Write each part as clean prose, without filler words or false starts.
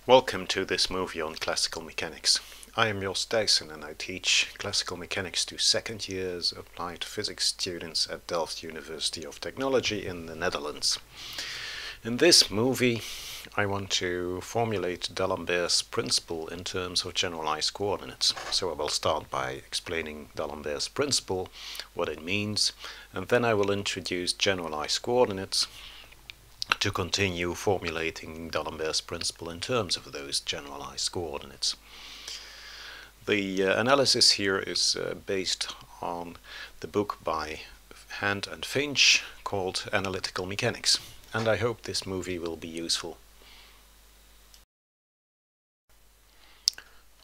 Welcome to this movie on classical mechanics. I am Jos Dijssen and I teach classical mechanics to second years applied physics students at Delft University of Technology in the Netherlands. In this movie I want to formulate D'Alembert's principle in terms of generalized coordinates. So I will start by explaining D'Alembert's principle, what it means, and then I will introduce generalized coordinates to continue formulating D'Alembert's principle in terms of those generalized coordinates. The analysis here is based on the book by Hand and Finch called Analytical Mechanics, and I hope this movie will be useful.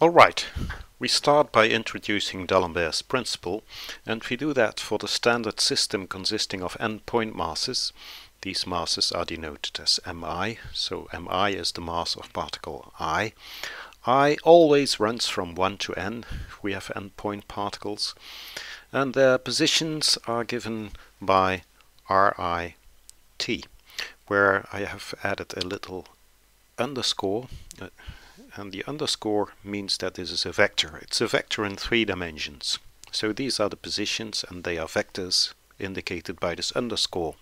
Alright, we start by introducing D'Alembert's principle, and we do that for the standard system consisting of n point masses. These masses are denoted as mi, so mi is the mass of particle I. I always runs from 1 to n, we have n point particles, and their positions are given by RIT, where I have added a little underscore, and the underscore means that this is a vector. It's a vector in 3 dimensions. So these are the positions and they are vectors indicated by this underscore.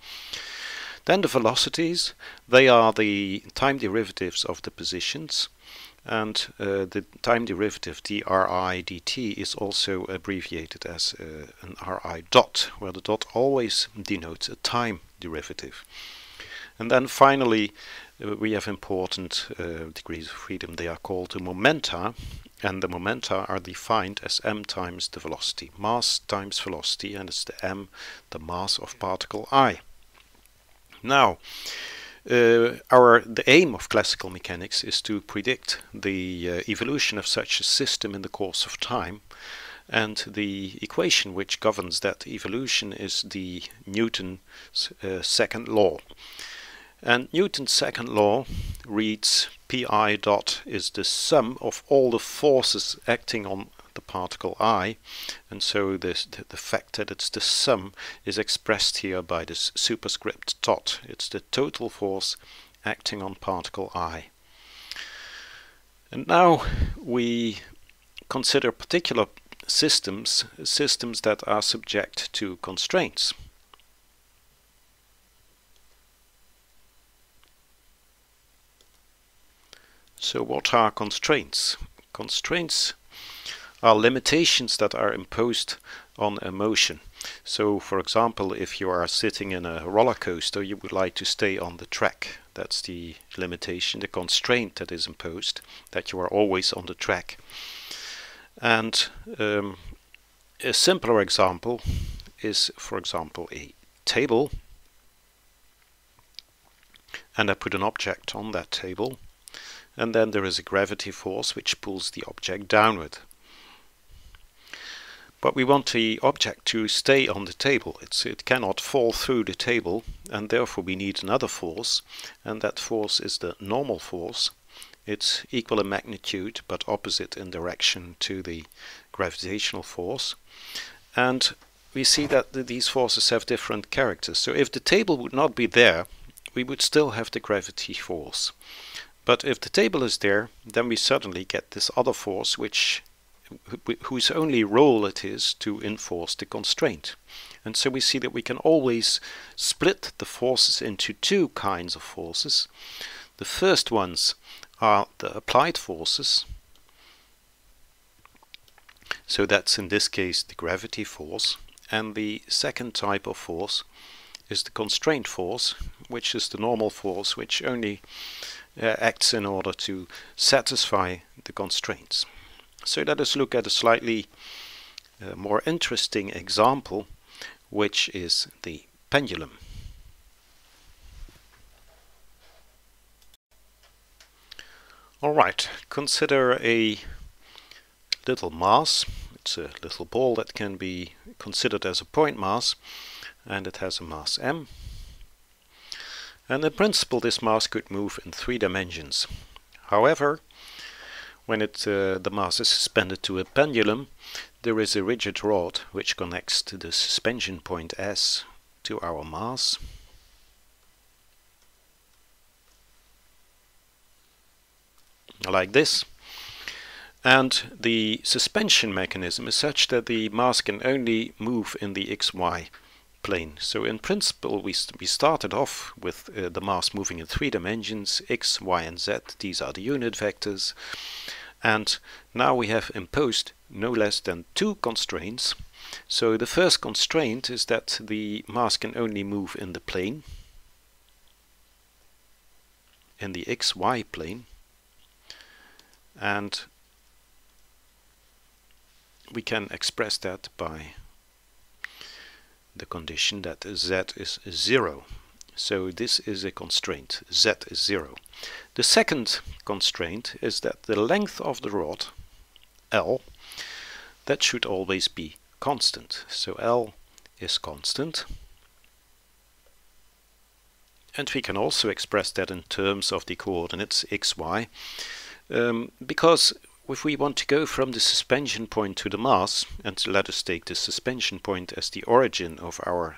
Then the velocities, they are the time derivatives of the positions, and the time derivative dri dt is also abbreviated as an ri dot, where the dot always denotes a time derivative. And then finally we have important degrees of freedom. They are called the momenta, and the momenta are defined as m times the velocity, mass times velocity, and it's the m, the mass of particle I. Now, the aim of classical mechanics is to predict the evolution of such a system in the course of time, and the equation which governs that evolution is the Newton's second law. And Newton's second law reads Pi dot is the sum of all the forces acting on the particle I, and so the fact that it's the sum is expressed here by this superscript dot. It's the total force acting on particle I. And now we consider particular systems that are subject to constraints. So what are constraints? Constraints are limitations that are imposed on a motion. So for example, if you are sitting in a roller coaster, you would like to stay on the track. That's the limitation, the constraint that is imposed, that you are always on the track. And a simpler example is, for example, a table, and I put an object on that table, and then there is a gravity force which pulls the object downward. But we want the object to stay on the table. It cannot fall through the table, and therefore we need another force, and that force is the normal force. It's equal in magnitude but opposite in direction to the gravitational force. And we see that these forces have different characters. So if the table would not be there, we would still have the gravity force. But if the table is there, then we suddenly get this other force whose only role it is to enforce the constraint. And so we see that we can always split the forces into 2 kinds of forces. The first ones are the applied forces. So that's in this case the gravity force. And the second type of force is the constraint force, which is the normal force which only acts in order to satisfy the constraints. So let us look at a slightly more interesting example, which is the pendulum. Alright, consider a little mass. It's a little ball that can be considered as a point mass, and it has a mass m. And in principle this mass could move in 3 dimensions. However, when the mass is suspended to a pendulum, there is a rigid rod which connects to the suspension point S to our mass. like this. And the suspension mechanism is such that the mass can only move in the xy plane. So in principle we started off with the mass moving in 3 dimensions, x, y and z. These are the unit vectors. And now we have imposed no less than 2 constraints. So the first constraint is that the mass can only move in the plane, in the xy plane, and we can express that by the condition that z is 0. So this is a constraint, z is 0. The second constraint is that the length of the rod, L, that should always be constant. So L is constant. And we can also express that in terms of the coordinates xy, because if we want to go from the suspension point to the mass, and let us take the suspension point as the origin of our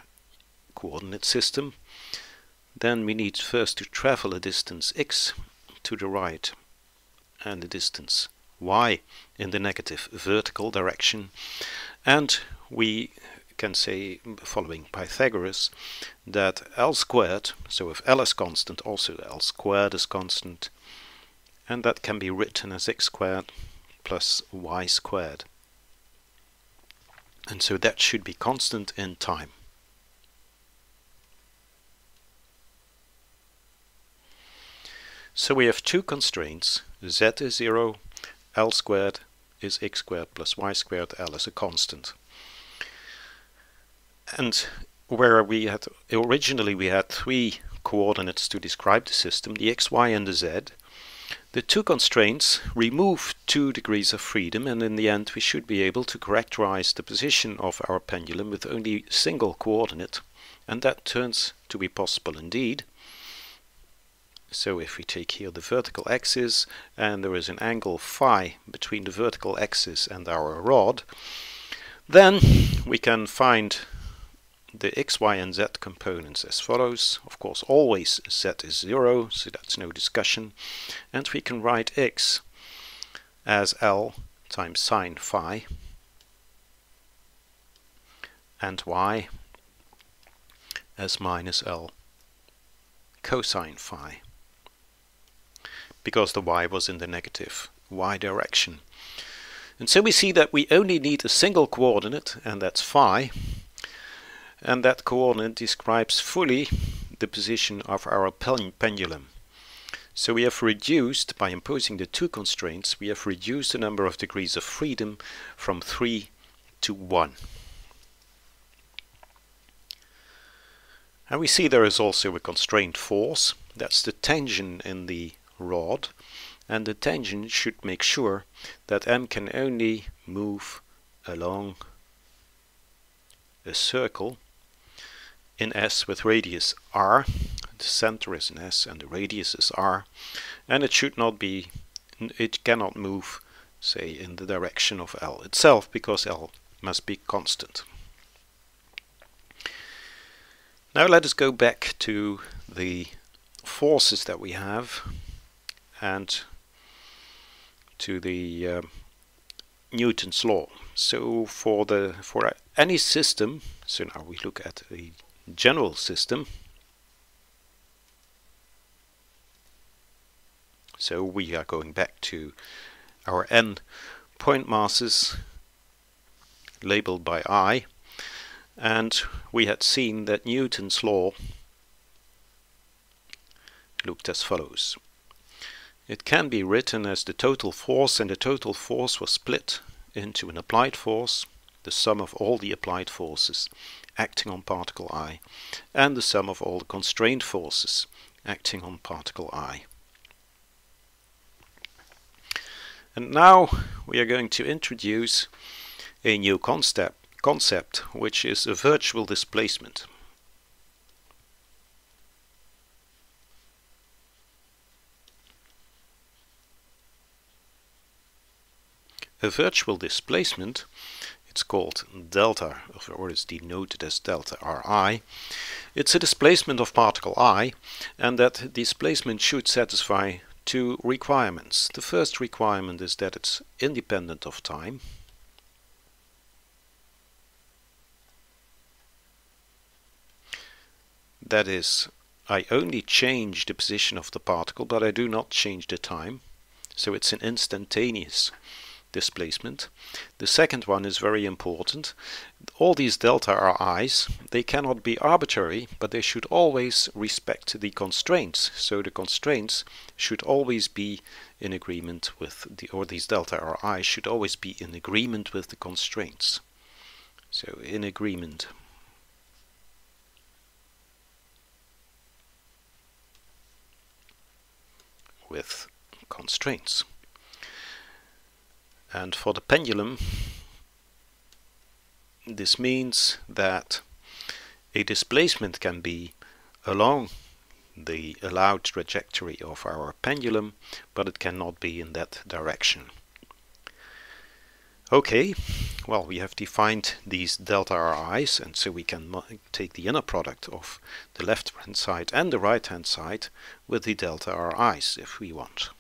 coordinate system, then we need first to travel a distance x to the right and a distance y in the negative vertical direction. And we can say, following Pythagoras, that L squared, so if L is constant, also L squared is constant, and that can be written as x squared plus y squared. And so that should be constant in time. So we have 2 constraints, z is 0, L squared is x squared plus y squared, L is a constant. And where we had originally we had 3 coordinates to describe the system, the x, y and the z, the 2 constraints remove 2 degrees of freedom, and in the end we should be able to characterize the position of our pendulum with only a single coordinate, and that turns to be possible indeed. So if we take here the vertical axis, and there is an angle phi between the vertical axis and our rod, then we can find the x, y and z components as follows. Of course always z is 0, so that's no discussion, and we can write x as L times sine phi and y as minus L cosine phi, because the y was in the negative y direction. And so we see that we only need a single coordinate, and that's phi, and that coordinate describes fully the position of our pendulum. So we have reduced, by imposing the 2 constraints, we have reduced the number of degrees of freedom from 3 to 1. And we see there is also a constraint force, that's the tension in the rod, and the tension should make sure that M can only move along a circle in S with radius R. The center is in S and the radius is R, and it should not be, it cannot move, say, in the direction of L itself, because L must be constant. Now let us go back to the forces that we have and to the Newton's law. So for any system, so now we look at a general system. So we are going back to our n point masses labeled by I, and we had seen that Newton's law looked as follows. It can be written as the total force, and the total force was split into an applied force, the sum of all the applied forces acting on particle I, and the sum of all the constrained forces acting on particle I. And now we are going to introduce a new concept, which is a virtual displacement. A virtual displacement, it's called delta, or is denoted as delta Ri. It's a displacement of particle I, and that displacement should satisfy two requirements. The first requirement is that it's independent of time. That is, I only change the position of the particle, but I do not change the time. So it's an instantaneous displacement. The second one is very important. All these delta Ri's, they cannot be arbitrary, but they should always respect the constraints. So the constraints should always be in agreement with these delta Ri's should always be in agreement with the constraints. So in agreement with constraints. And for the pendulum, this means that a displacement can be along the allowed trajectory of our pendulum, but it cannot be in that direction. Okay, well, we have defined these delta Ri's, and so we can take the inner product of the left hand side and the right hand side with the delta Ri's if we want.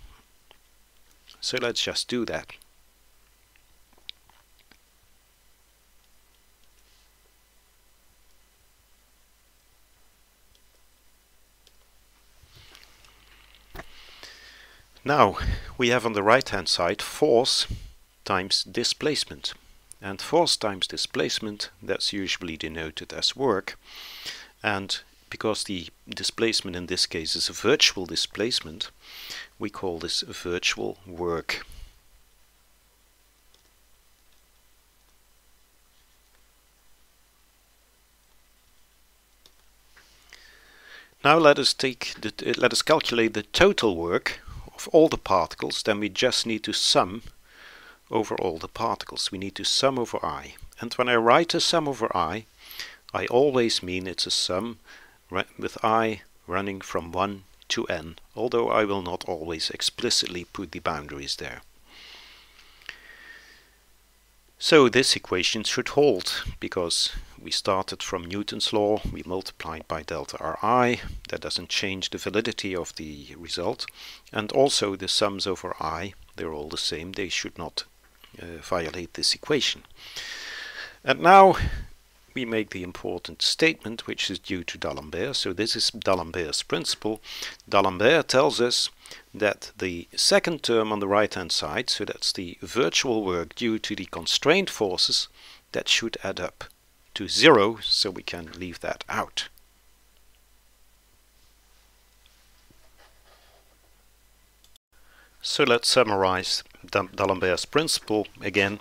So let's just do that. Now we have on the right hand side force times displacement, and force times displacement, that's usually denoted as work, and because the displacement in this case is a virtual displacement, we call this virtual work. Now let us calculate the total work of all the particles. Then we just need to sum over all the particles. We need to sum over I. And when I write a sum over I always mean it's a sum with I running from 1 to n, although I will not always explicitly put the boundaries there. So this equation should hold, because we started from Newton's law, we multiplied by delta Ri, that doesn't change the validity of the result, and also the sums over I, they're all the same, they should not violate this equation. And now we make the important statement which is due to D'Alembert. So this is D'Alembert's principle. D'Alembert tells us that the second term on the right hand side, so that's the virtual work due to the constraint forces, that should add up to 0, so we can leave that out. So let's summarize D'Alembert's principle again.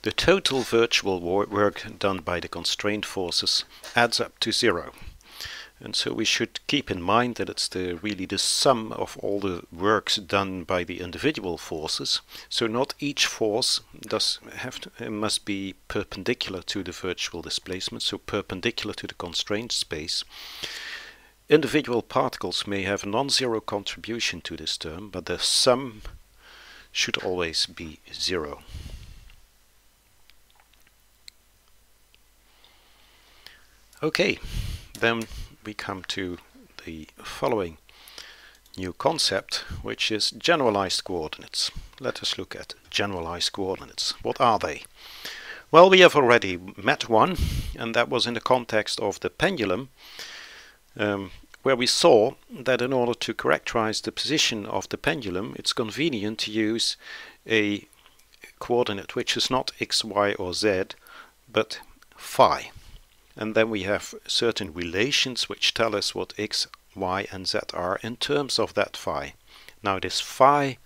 The total virtual work done by the constraint forces adds up to 0. And so we should keep in mind that it's really the sum of all the works done by the individual forces. So not each force must be perpendicular to the virtual displacement, so perpendicular to the constraint space. Individual particles may have a non-zero contribution to this term, but the sum should always be 0. Okay, then we come to the following new concept, which is generalized coordinates. Let us look at generalized coordinates. What are they? Well, we have already met one, and that was in the context of the pendulum, where we saw that in order to characterize the position of the pendulum, it's convenient to use a coordinate which is not x, y, or z, but phi. And then we have certain relations which tell us what x, y, and z are in terms of that phi. Now this phi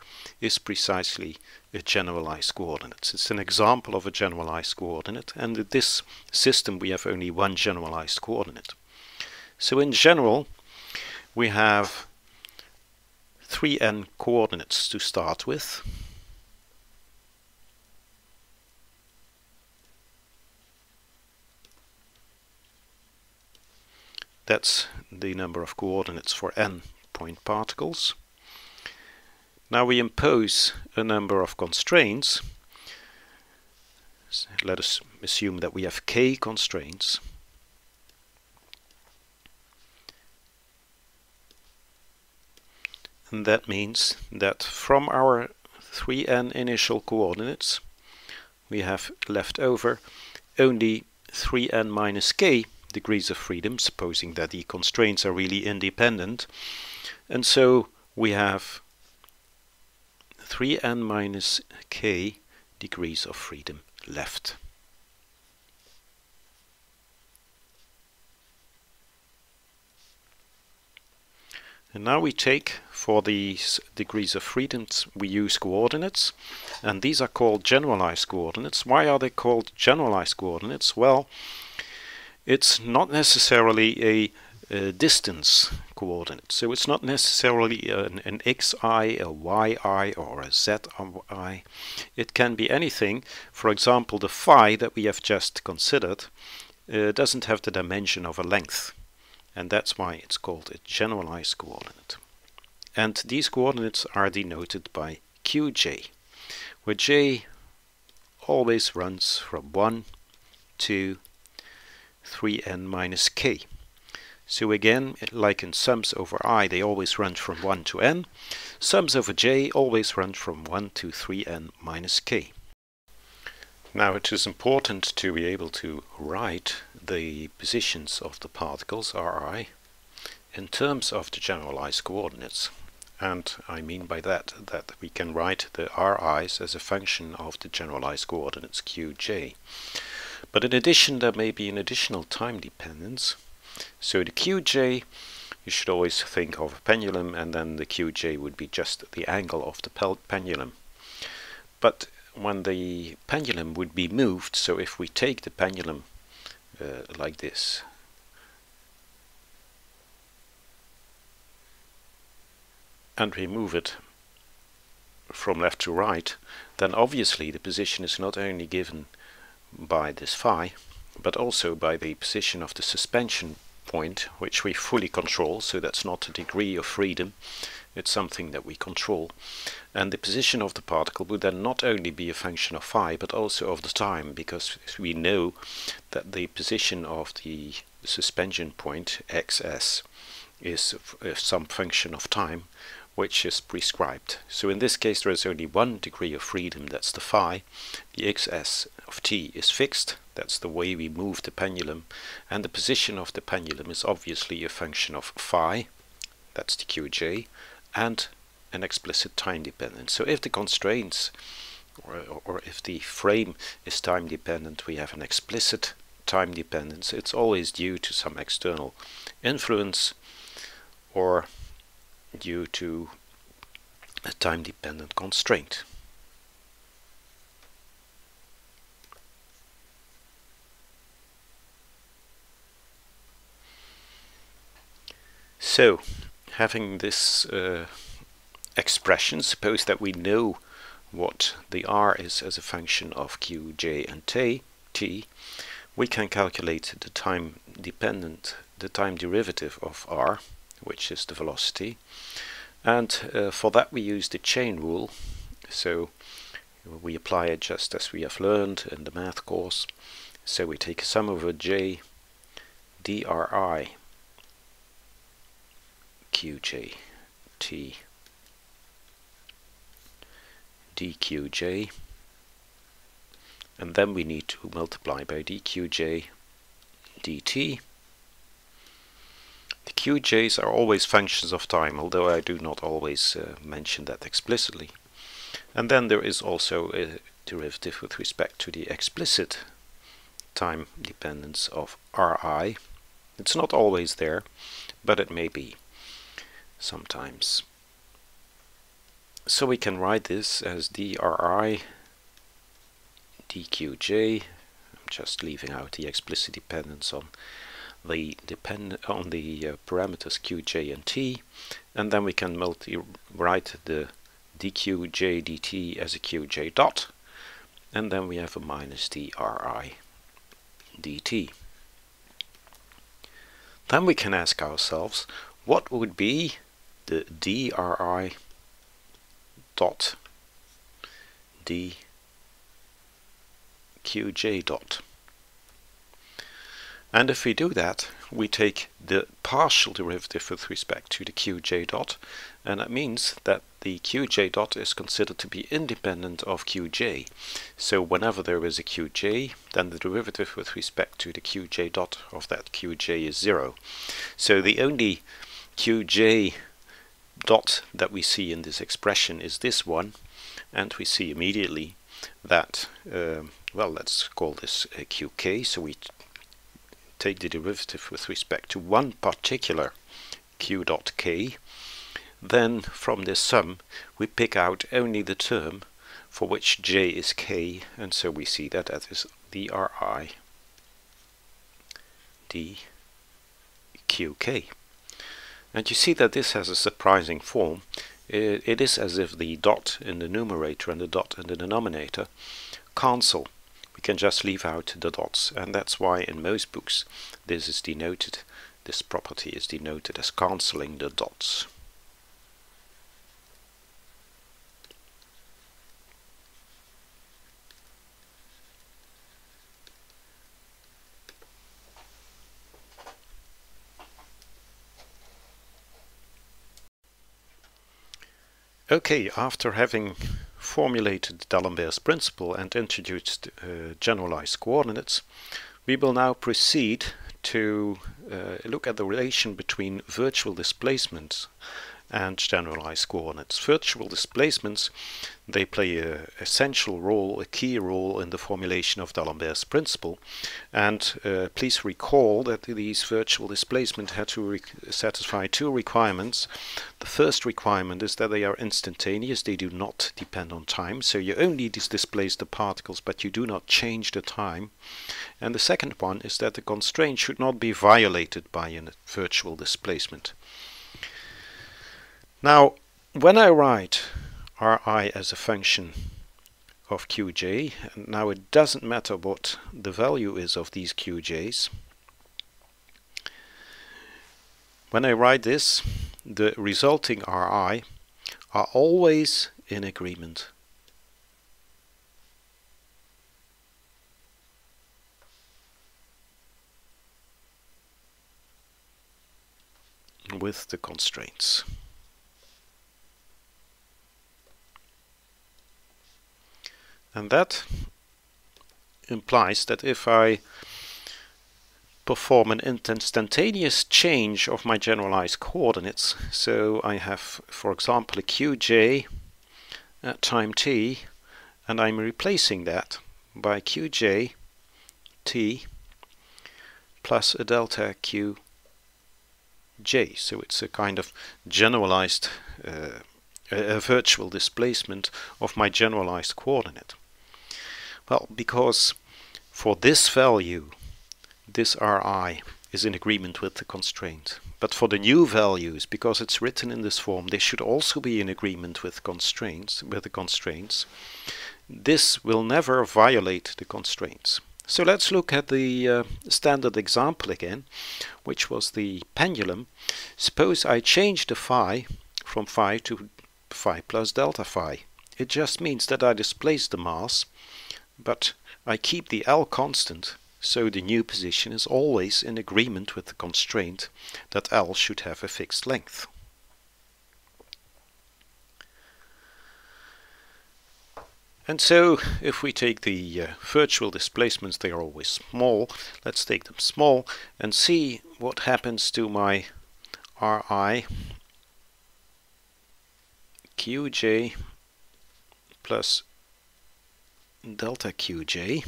is precisely a generalized coordinate. It's an example of a generalized coordinate, and in this system we have only one generalized coordinate. So in general, we have 3n coordinates to start with. That's the number of coordinates for n point particles. Now we impose a number of constraints. So let us assume that we have k constraints. And that means that from our 3n initial coordinates we have left over only 3n minus k degrees of freedom, supposing that the constraints are really independent. And so we have 3n minus k degrees of freedom left. And now we take, for these degrees of freedom, we use coordinates, and these are called generalized coordinates. Why are they called generalized coordinates? Well, it's not necessarily a distance coordinate, so it's not necessarily an xi, a yi, or a zi. It can be anything. For example, the phi that we have just considered doesn't have the dimension of a length. And that's why it's called a generalized coordinate. And these coordinates are denoted by qj, where j always runs from 1 to 3n minus k. So again, like in sums over I, they always run from 1 to n. Sums over j always run from 1 to 3n minus k. Now it is important to be able to write the positions of the particles Ri in terms of the generalized coordinates. And I mean by that we can write the Ri's as a function of the generalized coordinates qj. But in addition, there may be an additional time dependence. So the qj, you should always think of a pendulum, and then the qj would be just the angle of the pendulum. But when the pendulum would be moved, so if we take the pendulum like this, and we move it from left to right, then obviously the position is not only given by this phi, but also by the position of the suspension point, which we fully control. So that's not a degree of freedom, it's something that we control. And the position of the particle would then not only be a function of phi, but also of the time, because we know that the position of the suspension point xs is some function of time which is prescribed. So in this case there is only one degree of freedom, that's the phi. The xs of t is fixed, that's the way we move the pendulum, and the position of the pendulum is obviously a function of phi, that's the qj, and an explicit time dependence. So if the constraints or if the frame is time dependent, we have an explicit time dependence. It's always due to some external influence or due to a time dependent constraint. So, having this expression, suppose that we know what the r is as a function of q, j, and t, we can calculate the time derivative of r, which is the velocity, and for that we use the chain rule. So we apply it just as we have learned in the math course. So we take a sum over j dri qj t dqj, and then we need to multiply by dqj dt. The qj's are always functions of time, although I do not always mention that explicitly. And then there is also a derivative with respect to the explicit time dependence of Ri. It's not always there, but it may be sometimes. So we can write this as dri dqj. I'm just leaving out the explicit dependence on the parameters qj and t, and then we can write the dqj dt as a qj dot, and then we have a minus dri dt. Then we can ask ourselves, what would be the dri dot dqj dot? And if we do that, we take the partial derivative with respect to the qj dot, and that means that the qj dot is considered to be independent of qj. So whenever there is a qj, then the derivative with respect to the qj dot of that qj is 0. So the only qj dot that we see in this expression is this one, and we see immediately that, well, let's call this qk, so we take the derivative with respect to one particular q dot k. Then from this sum we pick out only the term for which j is k, and so we see that that is dri dqk. And you see that this has a surprising form. It is as if the dot in the numerator and the dot in the denominator cancel. We can just leave out the dots, and that's why in most books this is denoted, this property is denoted as cancelling the dots. Okay, after having formulated D'Alembert principle and introduced generalized coordinates, we will now proceed to look at the relation between virtual displacements and generalized coordinates. Virtual displacements, they play an essential role, a key role in the formulation of D'Alembert's principle, and please recall that these virtual displacements had to satisfy two requirements. The first requirement is that they are instantaneous, they do not depend on time, so you only displace the particles but you do not change the time. And the second one is that the constraint should not be violated by a virtual displacement. Now, when I write Ri as a function of qj, and now it doesn't matter what the value is of these qj's, when I write this, the resulting Ri are always in agreement with the constraints. And that implies that if I perform an instantaneous change of my generalized coordinates, so I have, for example, a qj at time t, and I'm replacing that by qj t plus a delta qj, so it's a kind of generalized a virtual displacement of my generalized coordinate. Well, because for this value, this Ri is in agreement with the constraint. But for the new values, because it's written in this form, they should also be in agreement with the constraints. This will never violate the constraints. So let's look at the standard example again, which was the pendulum. Suppose I change the phi from phi to phi plus delta phi. It just means that I displace the mass, but I keep the L constant, so the new position is always in agreement with the constraint that L should have a fixed length. And so if we take the virtual displacements, they are always small. Let's take them small and see what happens to my Ri qj plus delta qj.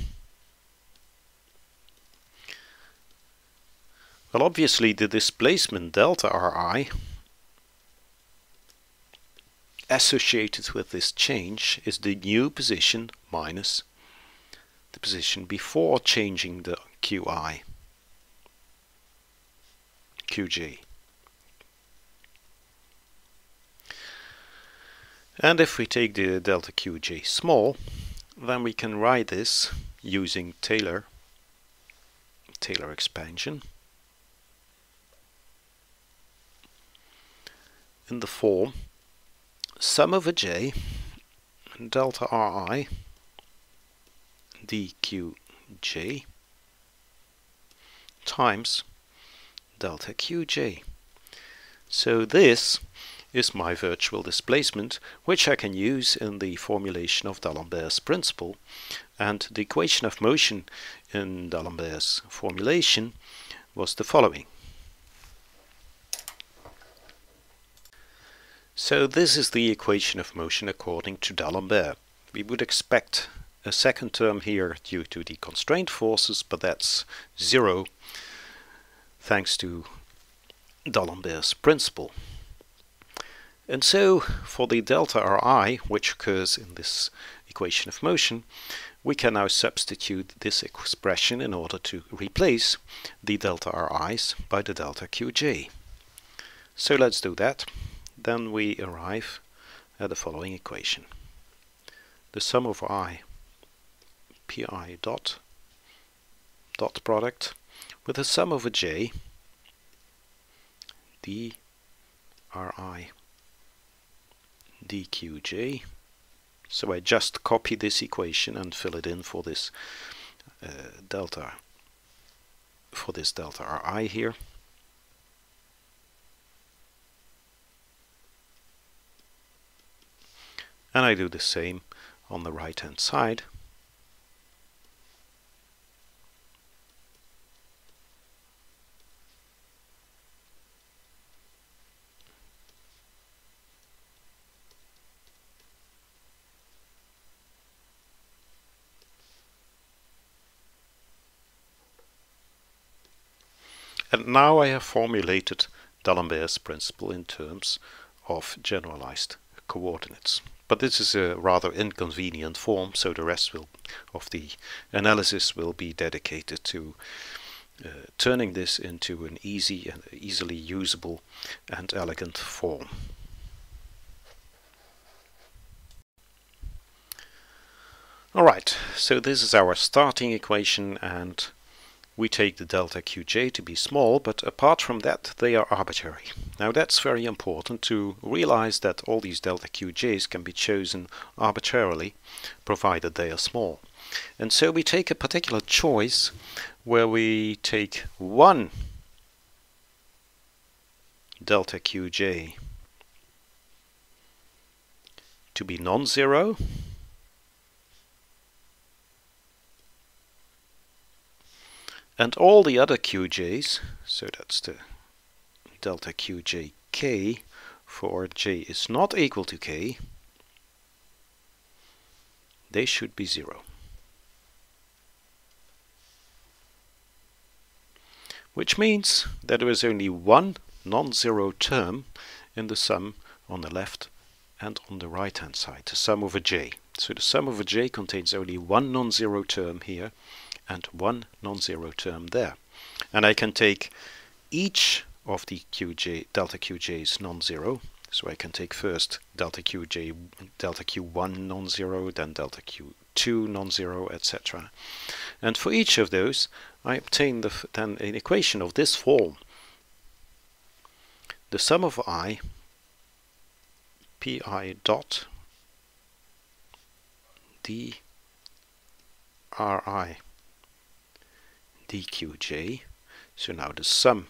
Well, obviously the displacement delta Ri associated with this change is the new position minus the position before changing the qj. And if we take the delta qj small, then we can write this using Taylor expansion in the form sum over j delta Ri dqj times delta qj. So this is my virtual displacement, which I can use in the formulation of D'Alembert's principle. And the equation of motion in D'Alembert's formulation was the following. So this is the equation of motion according to D'Alembert. We would expect a second term here due to the constraint forces, but that's zero thanks to D'Alembert's principle. And so for the delta Ri, which occurs in this equation of motion, we can now substitute this expression in order to replace the delta Ri's by the delta Qj. So let's do that. Then we arrive at the following equation. The sum of I pi dot product with the sum over j d Ri dqj. So I just copy this equation and fill it in for this delta Ri here. And I do the same on the right hand side. And now I have formulated D'Alembert's principle in terms of generalized coordinates. But this is a rather inconvenient form, so the rest of the analysis will be dedicated to turning this into an easy and easily usable and elegant form. Alright, so this is our starting equation, and we take the delta Qj to be small, but apart from that they are arbitrary. Now that's very important to realize that all these delta Qj's can be chosen arbitrarily, provided they are small. And so we take a particular choice where we take one delta Qj to be non-zero, and all the other Qj's, so that's the delta Qjk, for j is not equal to k, they should be zero. Which means that there is only one non-zero term in the sum on the left and on the right hand side, the sum over j. So the sum over j contains only one non-zero term here and one non-zero term there. And I can take each of the delta Qj's non-zero. So I can take first delta Q1 non-zero, then delta Q2 non-zero, etc. And for each of those I obtain then an equation of this form. The sum of I pi dot d Ri dqj. So now the sum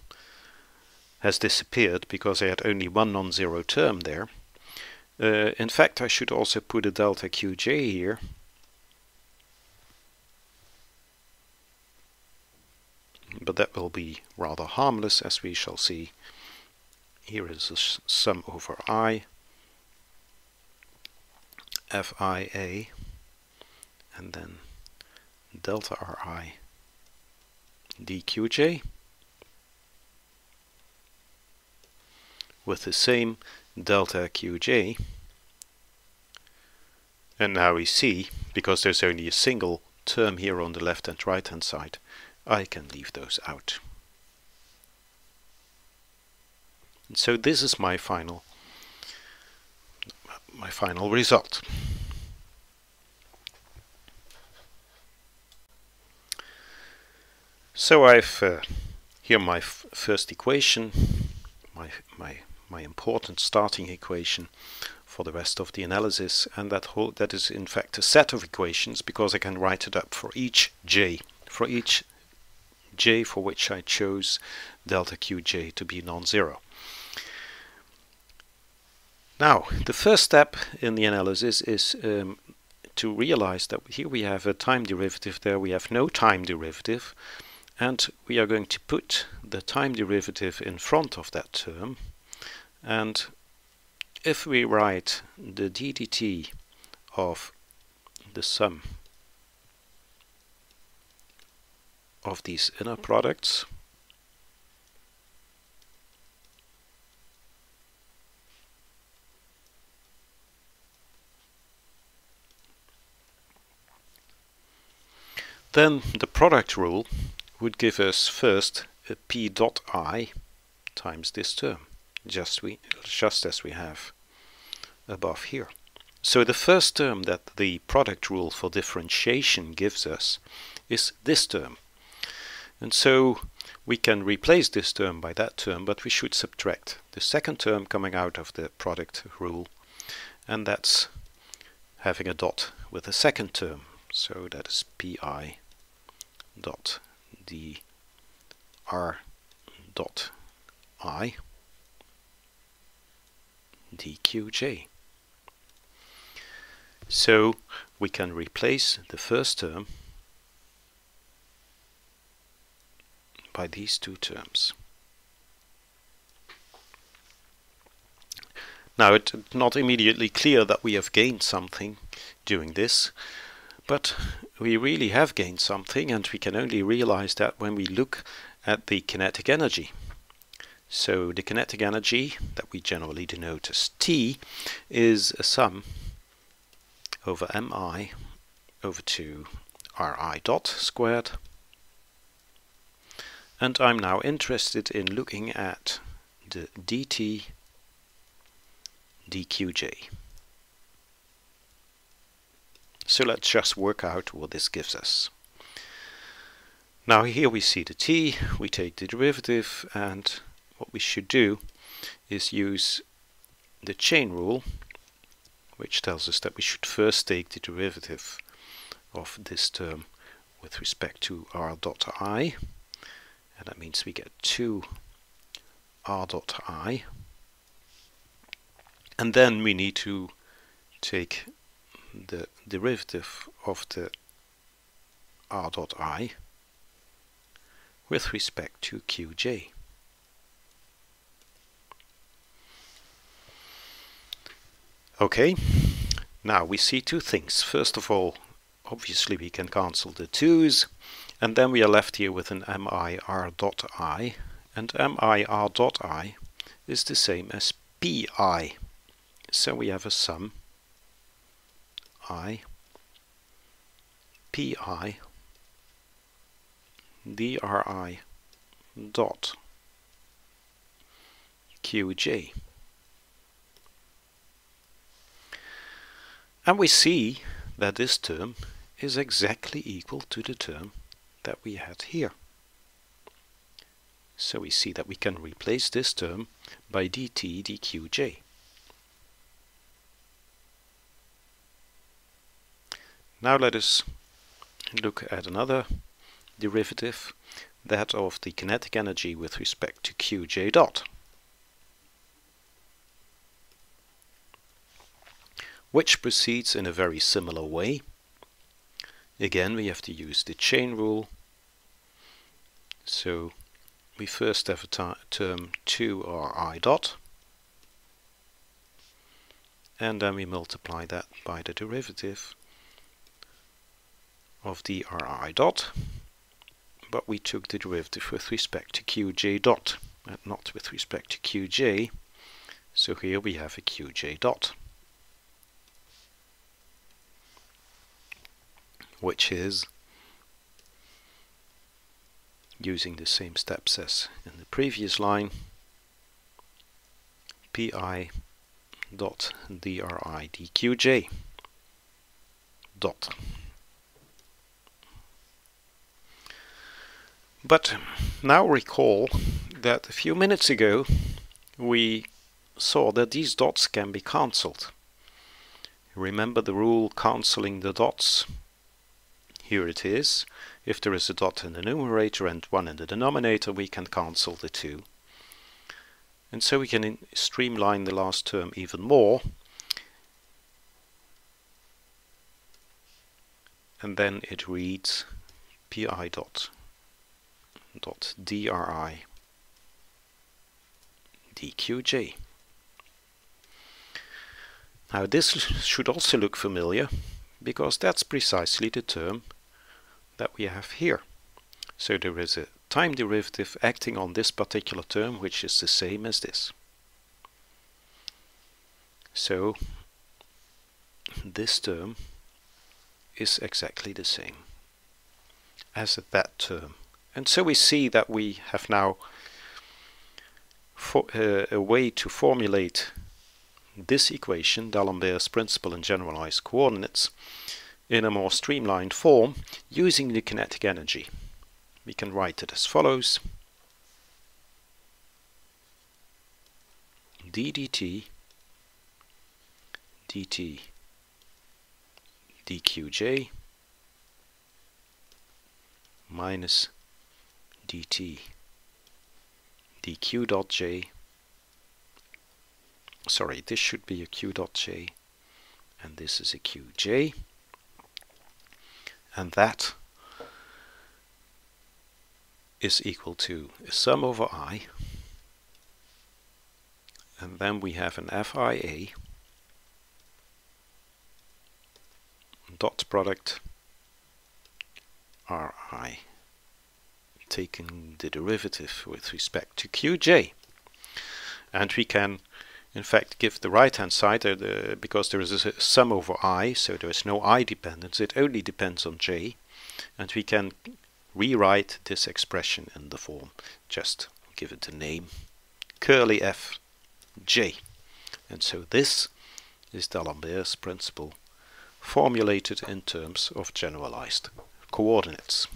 has disappeared because I had only one non-zero term there. In fact, I should also put a delta Qj here. But that will be rather harmless, as we shall see. Here is the sum over I, Fia, and then delta Ri dqj, with the same delta Qj. And now we see, because there's only a single term here on the left and right hand side, I can leave those out. And so this is my final result. So I've here my first equation, my important starting equation for the rest of the analysis, and that is in fact a set of equations, because I can write it up for each j, for each j for which I chose delta qj to be non-zero. Now, the first step in the analysis is to realize that here we have a time derivative, there we have no time derivative, and we are going to put the time derivative in front of that term. And if we write the ddt of the sum of these inner products, then the product rule would give us first a p dot I times this term, just as we have above here. So the first term that the product rule for differentiation gives us is this term. And so we can replace this term by that term, but we should subtract the second term coming out of the product rule, and that's having a dot with the second term. So that is pi dot dr dot I dqj. So we can replace the first term by these two terms. Now, it's not immediately clear that we have gained something doing this, but we really have gained something, and we can only realize that when we look at the kinetic energy. So the kinetic energy, that we generally denote as T, is a sum over mi over 2 ri dot squared. And I'm now interested in looking at the dt dqj. So let's just work out what this gives us. Now here we see the t, we take the derivative, and what we should do is use the chain rule, which tells us that we should first take the derivative of this term with respect to r dot I, and that means we get 2 r dot I, and then we need to take the derivative of the r dot I with respect to qj. Okay, now we see two things. First of all, obviously we can cancel the 2's, and then we are left here with an mir dot I, and mir dot I is the same as pi. So we have a sum I pi dri dot qj. And we see that this term is exactly equal to the term that we had here. So we see that we can replace this term by dt dqj. Now let us look at another derivative, that of the kinetic energy with respect to qj dot, which proceeds in a very similar way. Again, we have to use the chain rule. So we first have a term 2ri dot, and then we multiply that by the derivative of dri dot, but we took the derivative with respect to qj dot and not with respect to qj, so here we have a qj dot, which is, using the same steps as in the previous line, pi dot dri dqj dot. But now recall that a few minutes ago we saw that these dots can be cancelled. Remember the rule cancelling the dots? Here it is. If there is a dot in the numerator and 1 in the denominator, we can cancel the 2. And so we can streamline the last term even more. And then it reads pi dot dri dqj. Now this should also look familiar, because that's precisely the term that we have here. So there is a time derivative acting on this particular term, which is the same as this. So this term is exactly the same as that term. And so we see that we have now a way to formulate this equation, D'Alembert's principle in generalized coordinates, in a more streamlined form using the kinetic energy. We can write it as follows: d dt dt dqj minus dt dq dot j. Sorry, this should be a q dot j, and this is a qj, and that is equal to a sum over I, and then we have an FIA dot product RI, taking the derivative with respect to qj. And we can in fact give the right hand side, because there is a sum over I, so there is no I dependence, it only depends on j, and we can rewrite this expression in the form, just give it a name, curly f j. And so this is D'Alembert's principle formulated in terms of generalized coordinates.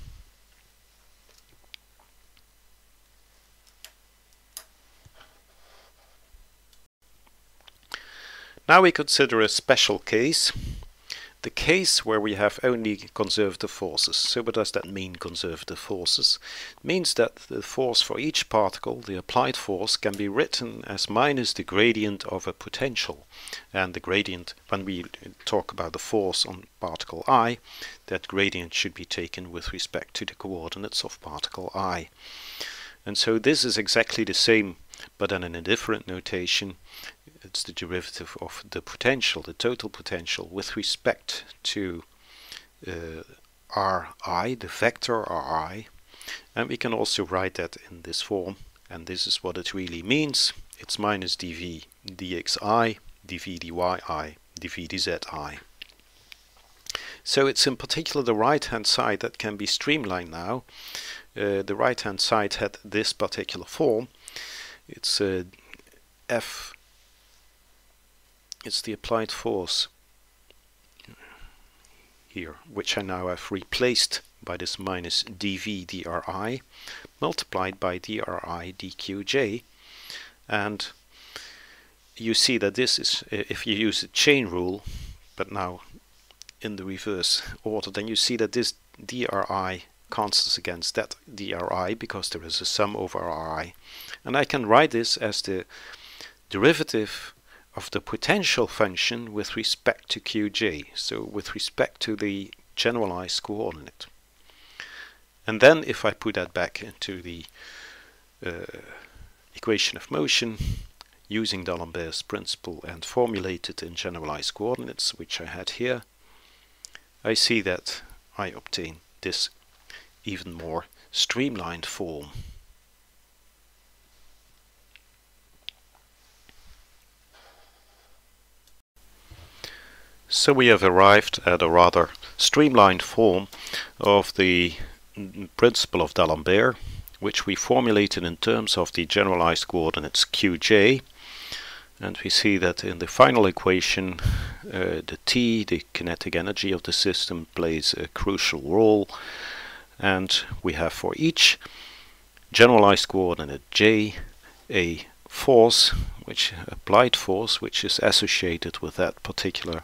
Now we consider a special case, the case where we have only conservative forces. So what does that mean, conservative forces? It means that the force for each particle, the applied force, can be written as minus the gradient of a potential. And the gradient, when we talk about the force on particle I, that gradient should be taken with respect to the coordinates of particle I. And so this is exactly the same, but then in a different notation. It's the derivative of the potential, the total potential, with respect to Ri, the vector Ri. And we can also write that in this form, and this is what it really means. It's minus dv dxi, dv dyi, dv dzi. So it's in particular the right hand side that can be streamlined now. The right hand side had this particular form. It's F, it's the applied force here, which I now have replaced by this minus dv dri multiplied by dri dqj. And you see that this is, if you use the chain rule, but now in the reverse order, then you see that this dri cancels against that dri, because there is a sum over ri. And I can write this as the derivative of the potential function with respect to qj, so with respect to the generalized coordinate. And then if I put that back into the equation of motion using D'Alembert's principle and formulated in generalized coordinates, which I had here, I see that I obtain this even more streamlined form. So we have arrived at a rather streamlined form of the principle of D'Alembert, which we formulated in terms of the generalized coordinates qj. And we see that in the final equation the T, the kinetic energy of the system, plays a crucial role. And we have for each generalized coordinate j a force, which applied force, which is associated with that particular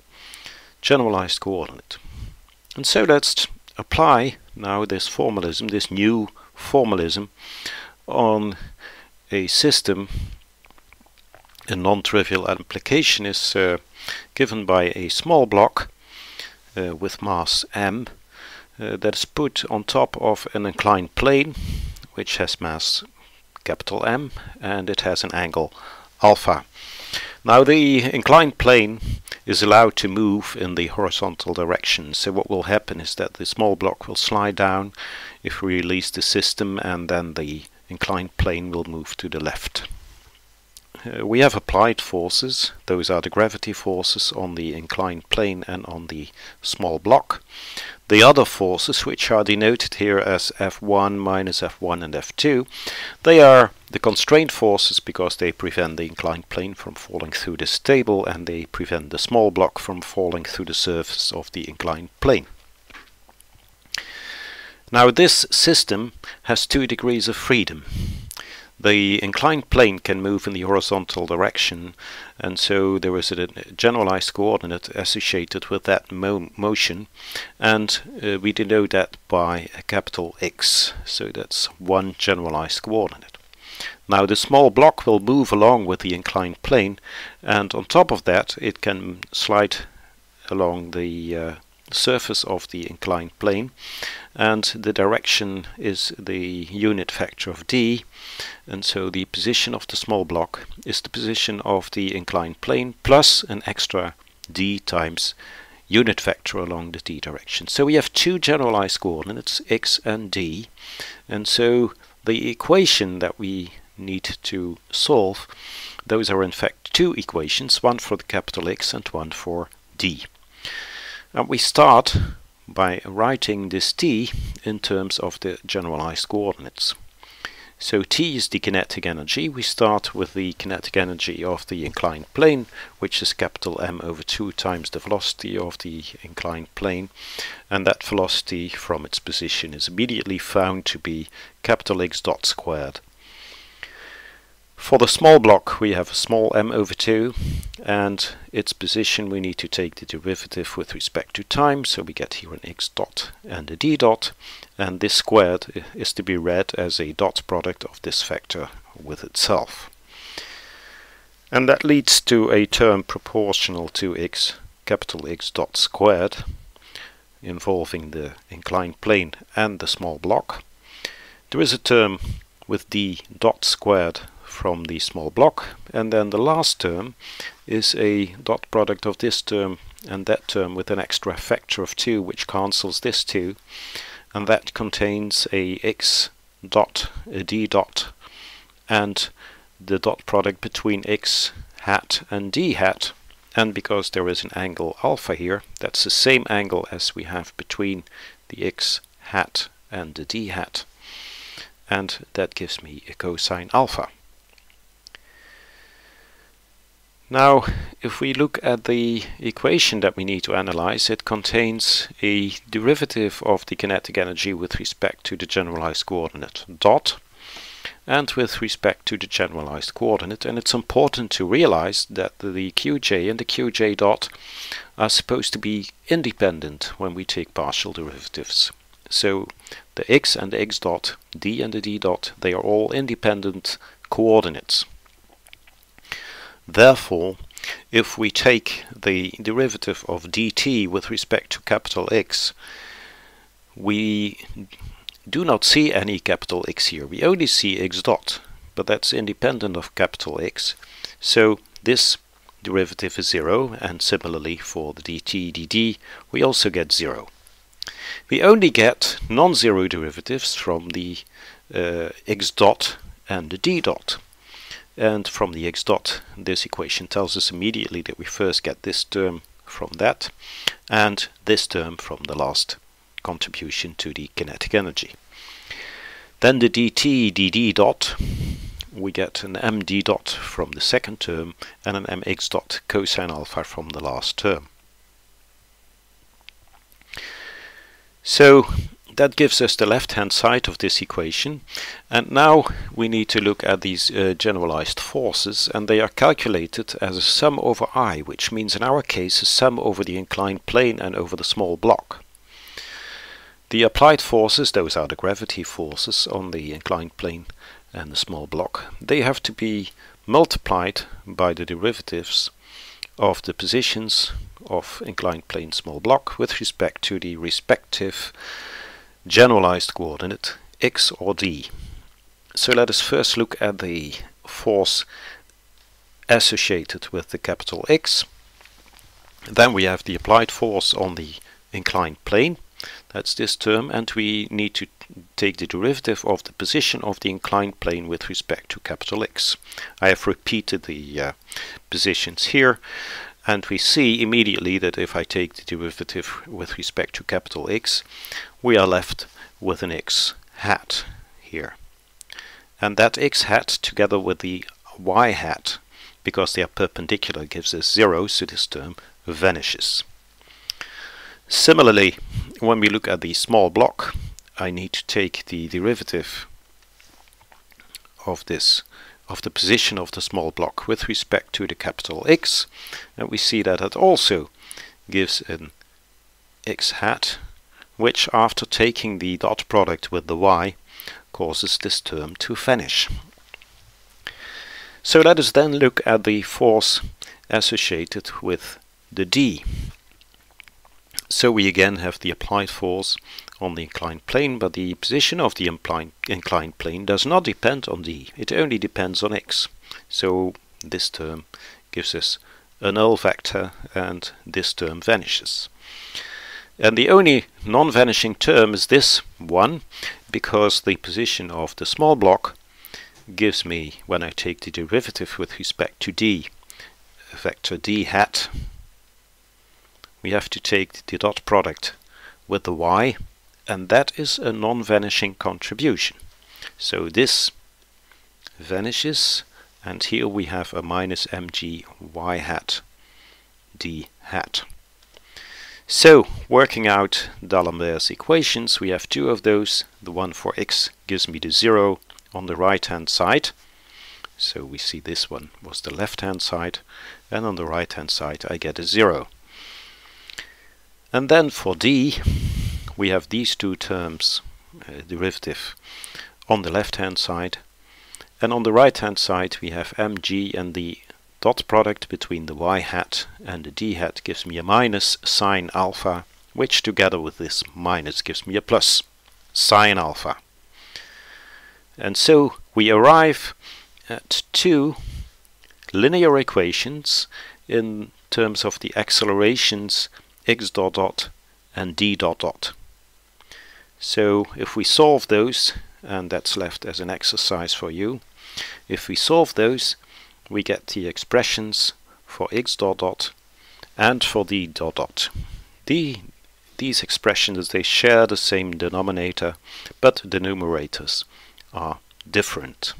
generalized coordinate. And so let's apply now this formalism, this new formalism on a system. A non-trivial application is given by a small block with mass m that is put on top of an inclined plane which has mass capital M, and it has an angle alpha. Now the inclined plane is allowed to move in the horizontal direction, so what will happen is that the small block will slide down if we release the system, and then the inclined plane will move to the left. We have applied forces. Those are the gravity forces on the inclined plane and on the small block. The other forces, which are denoted here as F1, minus F1 and F2, they are the constraint forces because they prevent the inclined plane from falling through this table, and they prevent the small block from falling through the surface of the inclined plane. Now this system has 2 degrees of freedom. The inclined plane can move in the horizontal direction, and so there is a generalized coordinate associated with that motion, and we denote that by a capital X, so that's one generalized coordinate. Now the small block will move along with the inclined plane, and on top of that it can slide along the surface of the inclined plane, and the direction is the unit vector of d, and so the position of the small block is the position of the inclined plane plus an extra d times unit vector along the d direction. So we have 2 generalized coordinates, x and d, and so the equation that we need to solve, those are in fact 2 equations, one for the capital X and one for d. And we start by writing this t in terms of the generalized coordinates. So t is the kinetic energy. We start with the kinetic energy of the inclined plane, which is capital M over 2 times the velocity of the inclined plane, and that velocity from its position is immediately found to be capital X dot squared. For the small block we have a small m over 2, and its position we need to take the derivative with respect to time, so we get here an x dot and a d dot, and this squared is to be read as a dot product of this vector with itself. And that leads to a term proportional to x, capital X dot squared, involving the inclined plane and the small block. There is a term with d dot squared from the small block, and then the last term is a dot product of this term and that term with an extra factor of 2 which cancels this 2, and that contains a x dot, a d dot, and the dot product between x hat and d hat, and because there is an angle alpha here, that's the same angle as we have between the x hat and the d hat, and that gives me a cosine alpha. Now, if we look at the equation that we need to analyze, it contains a derivative of the kinetic energy with respect to the generalized coordinate dot and with respect to the generalized coordinate, and it's important to realize that the qj and the qj dot are supposed to be independent when we take partial derivatives. So the x and the x dot, d and the d dot, they are all independent coordinates. Therefore, if we take the derivative of dt with respect to capital X, we do not see any capital X here. We only see x dot, but that's independent of capital X. So this derivative is 0, and similarly for the dt, dd, we also get 0. We only get non-zero derivatives from the x dot and the d dot. And from the x dot, this equation tells us immediately that we first get this term from that, and this term from the last contribution to the kinetic energy. Then the dt, dd dot, we get an md dot from the second term, and an mx dot cosine alpha from the last term. So that gives us the left hand side of this equation, and now we need to look at these generalized forces, and they are calculated as a sum over I, which means in our case a sum over the inclined plane and over the small block. The applied forces, those are the gravity forces on the inclined plane and the small block, they have to be multiplied by the derivatives of the positions of inclined plane small block with respect to the respective generalized coordinate x or d. So let us first look at the force associated with the capital X. Then we have the applied force on the inclined plane, that's this term, and we need to take the derivative of the position of the inclined plane with respect to capital X. I have repeated the positions here, and we see immediately that if I take the derivative with respect to capital X, we are left with an x hat here. And that x hat together with the y hat, because they are perpendicular, gives us 0, so this term vanishes. Similarly, when we look at the small block, I need to take the derivative of the position of the small block with respect to the capital X, and we see that it also gives an x hat, which after taking the dot product with the y causes this term to vanish. So let us then look at the force associated with the d. So we again have the applied force on the inclined plane, but the position of the inclined plane does not depend on d, it only depends on x. So this term gives us a null vector and this term vanishes. And the only non-vanishing term is this one, because the position of the small block gives me, when I take the derivative with respect to d, vector d hat. We have to take the dot product with the y, and that is a non-vanishing contribution. So this vanishes, and here we have a minus mg y hat d hat. So, working out D'Alembert's equations, we have two of those. The one for x gives me the 0 on the right hand side. So we see this one was the left hand side, and on the right hand side I get a 0. And then for d, we have these two terms, derivative on the left hand side, and on the right hand side we have mg, and the dot product between the y hat and the d hat gives me a minus sine alpha, which together with this minus gives me a plus sine alpha. And so we arrive at two linear equations in terms of the accelerations x dot dot and d dot dot. So if we solve those, and that's left as an exercise for you, if we solve those, we get the expressions for x dot dot and for d dot dot. These expressions, they share the same denominator, but the numerators are different.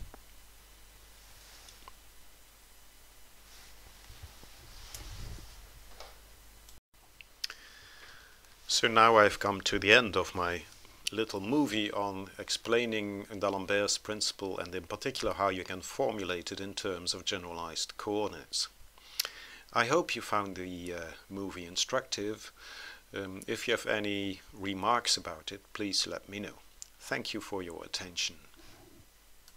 So now I've come to the end of my little movie on explaining D'Alembert's principle, and in particular how you can formulate it in terms of generalized coordinates. I hope you found the movie instructive. If you have any remarks about it, please let me know. Thank you for your attention.